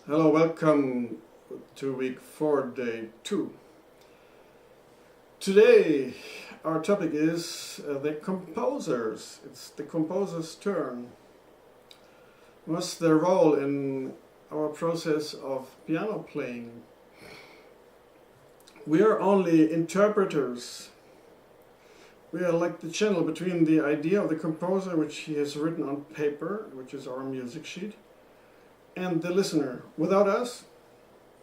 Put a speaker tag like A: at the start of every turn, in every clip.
A: Hello, welcome to week 4, day 2. Today our topic is the composers. It's the composer's turn. What's their role in our process of piano playing? We are only interpreters. We are like the channel between the idea of the composer, which he has written on paper, which is our music sheet, and the listener. Without us,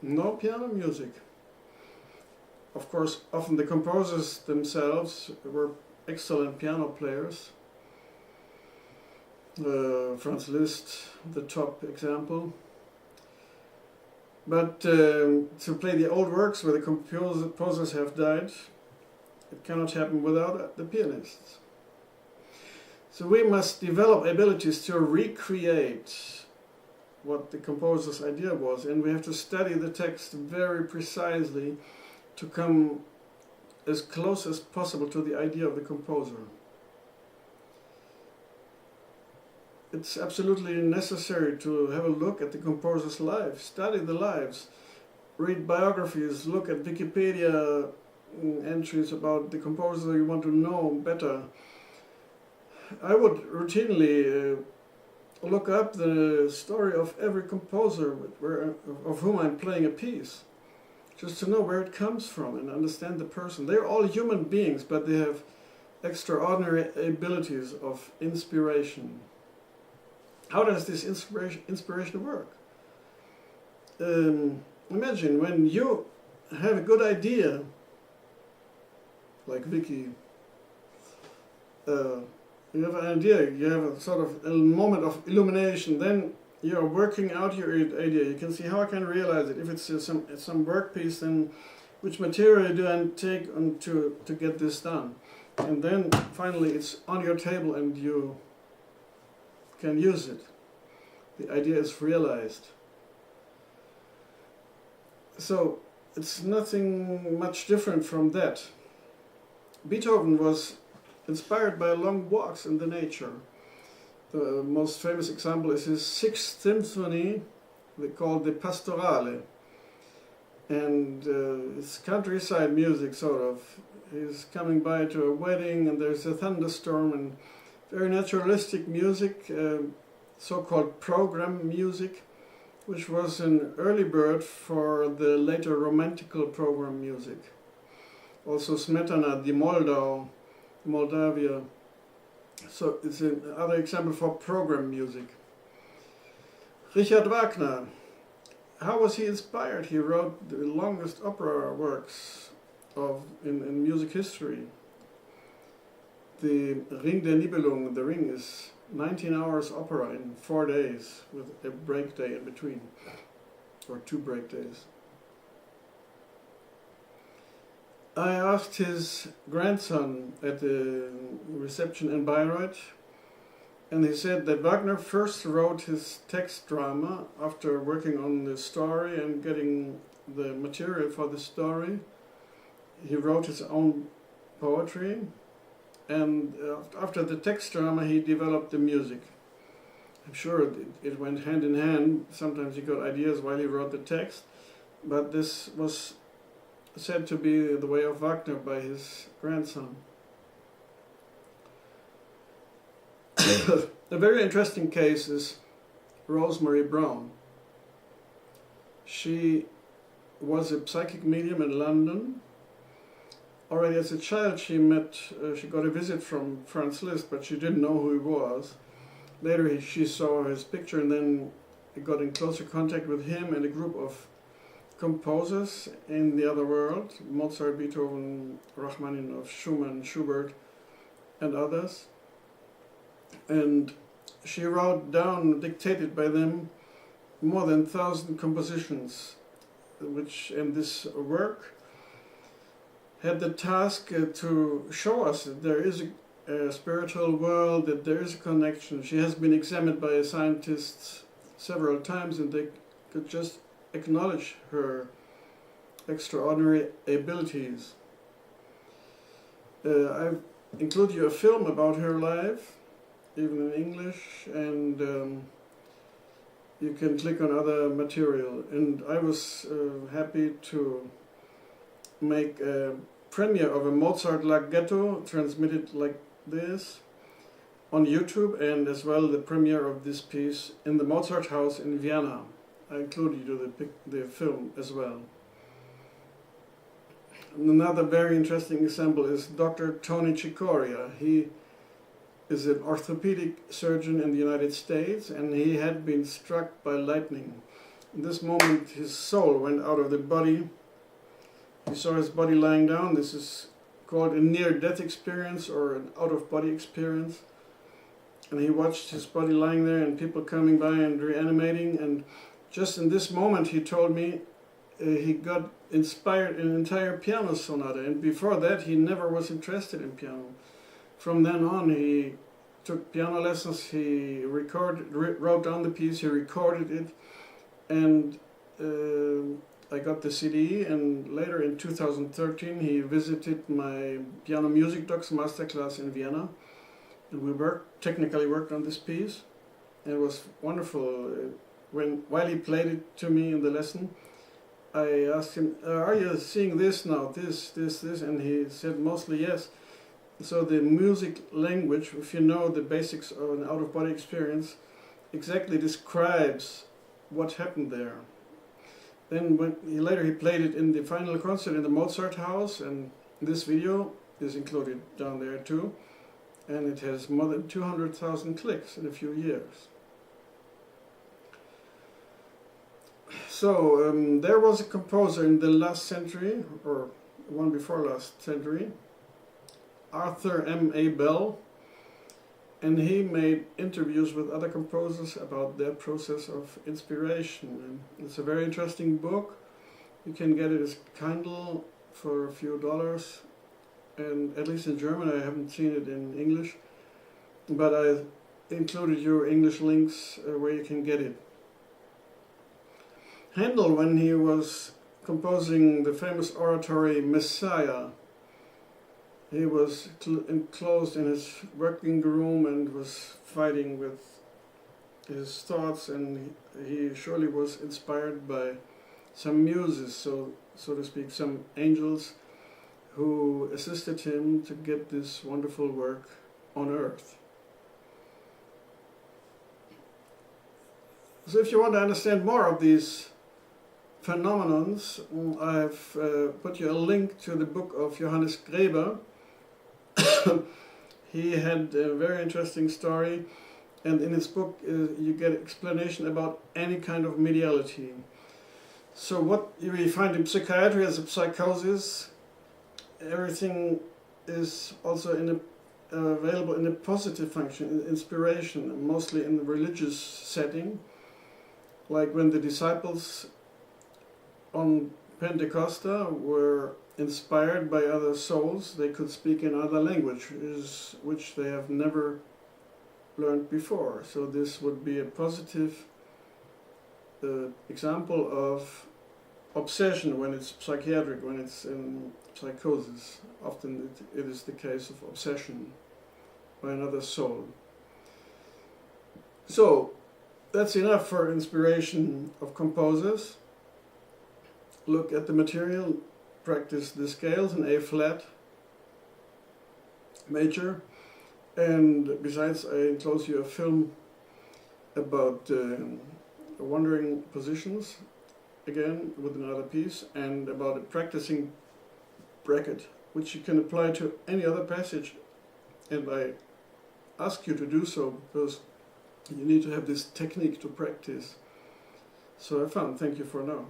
A: no piano music. Of course, often the composers themselves were excellent piano players. Franz Liszt, the top example. But to play the old works where the composers have died, it cannot happen without the pianists. So we must develop abilities to recreate what the composer's idea was, and we have to study the text very precisely to come as close as possible to the idea of the composer. It's absolutely necessary to have a look at the composer's life, study the lives, read biographies, look at Wikipedia entries about the composer you want to know better. I would routinely look up the story of every composer of whom I'm playing a piece, just to know where it comes from and understand the person. They're all human beings, but they have extraordinary abilities of inspiration. How does this inspiration work? Imagine when you have a good idea, like Vicky, you have an idea, you have a sort of a moment of illumination, then you're working out your idea. You can see how I can realize it. If it's some workpiece, then which material do I take on to get this done? And then finally it's on your table and you can use it. The idea is realized. So it's nothing much different from that. Beethoven was inspired by long walks in the nature. The most famous example is his 6th symphony, called the Pastorale. And it's countryside music, sort of. He's coming by to a wedding and there's a thunderstorm, and very naturalistic music, so-called program music, which was an early bird for the later romantical program music. Also Smetana, the Moldavia. So it's another example for program music. Richard Wagner, how was he inspired? He wrote the longest opera works in music history. The Ring der Nibelung, the Ring, is 19 hours opera in 4 days with a break day in between, or 2 break days. I asked his grandson at the reception in Bayreuth, and he said that Wagner first wrote his text drama after working on the story and getting the material for the story. He wrote his own poetry, and after the text drama he developed the music. I'm sure it went hand in hand. Sometimes he got ideas while he wrote the text, but this was said to be the way of Wagner by his grandson. A very interesting case is Rosemary Brown. She was a psychic medium in London. Already as a child she got a visit from Franz Liszt, but she didn't know who he was. Later she saw his picture and then got in closer contact with him and a group of composers in the other world, Mozart, Beethoven, Rachmaninoff, Schumann, Schubert, and others. And she wrote down, dictated by them, more than 1,000 compositions, and this work had the task to show us that there is a spiritual world, that there is a connection. She has been examined by scientists several times, and they could just acknowledge her extraordinary abilities. I've included you a film about her life, even in English, and you can click on other material. And I was happy to make a premiere of a Mozart Larghetto transmitted like this on YouTube, and as well the premiere of this piece in the Mozart house in Vienna. I included you the film as well. And another very interesting example is Dr. Tony Cicoria. He is an orthopedic surgeon in the United States, and he had been struck by lightning. In this moment his soul went out of the body. He saw his body lying down. This is called a near-death experience or an out-of-body experience. And he watched his body lying there and people coming by and reanimating. And just in this moment, he told me, he got inspired in an entire piano sonata. And before that, he never was interested in piano. From then on, he took piano lessons. He wrote down the piece. He recorded it, and I got the CD. And later in 2013, he visited my piano music docs masterclass in Vienna. And we technically worked on this piece. It was wonderful. While he played it to me in the lesson, I asked him, are you seeing this now, this, and he said mostly yes. So the music language, if you know the basics of an out-of-body experience, exactly describes what happened there. Then later he played it in the final concert in the Mozart house, and this video is included down there too. And it has more than 200,000 clicks in a few years. So there was a composer in the last century, or one before last century, Arthur M.A. Bell, and he made interviews with other composers about their process of inspiration. And it's a very interesting book. You can get it as Kindle for a few dollars. And at least in German, I haven't seen it in English, but I included your English links where you can get it. Handel, when he was composing the famous oratory Messiah, he was enclosed in his working room and was fighting with his thoughts, and he surely was inspired by some muses, so to speak, some angels who assisted him to get this wonderful work on earth. So if you want to understand more of these phenomenons, I have put you a link to the book of Johannes Greber. He had a very interesting story, and in his book you get explanation about any kind of mediality. So what you find in psychiatry as a psychosis, everything is also available in a positive function, in inspiration, mostly in the religious setting. Like when the disciples on Pentecosta were inspired by other souls, they could speak in other languages which they have never learned before. So this would be a positive example of obsession when it's psychiatric, when it's in psychosis. Often it is the case of obsession by another soul. So that's enough for inspiration of composers. Look at the material, practice the scales in A flat major, and besides I enclose you a film about wandering positions, again with another piece, and about a practicing bracket which you can apply to any other passage, and I ask you to do so because you need to have this technique to practice. So have fun. Thank you for now.